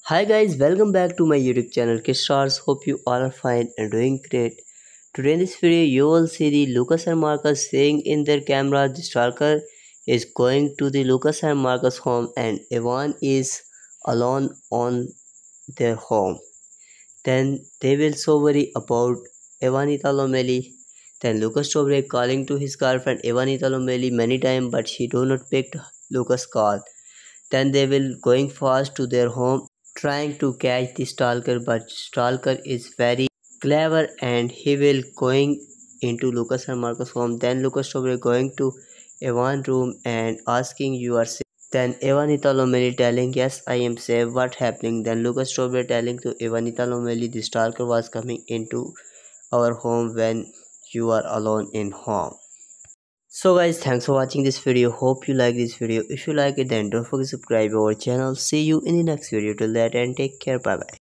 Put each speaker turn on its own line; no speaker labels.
Hi guys, welcome back to my YouTube channel Kid Stars. Hope you all are fine and doing great. Today in this video you will see the Lucas and Marcus saying in their camera the stalker is going to the Lucas and Marcus home and Evan is alone on their home. Then they will so worry about Evanita Lomeli. Then Lucas Tobre calling to his girlfriend Evanita Lomeli many times but she do not pick Lucas' call. Then they will going fast to their home trying to catch the stalker, but stalker is very clever and he will going into Lucas and Marcus home. Then Lucas Tobre going to Evan room and asking you are safe. Then Evanita Lomeli telling yes I am safe, what happening. Then Lucas Tobre telling to Evanita Lomeli the stalker was coming into our home when you are alone in home. So guys, thanks for watching this video. Hope you like this video. If you like it, then don't forget to subscribe our channel. See you in the next video. Till that, and take care. Bye bye.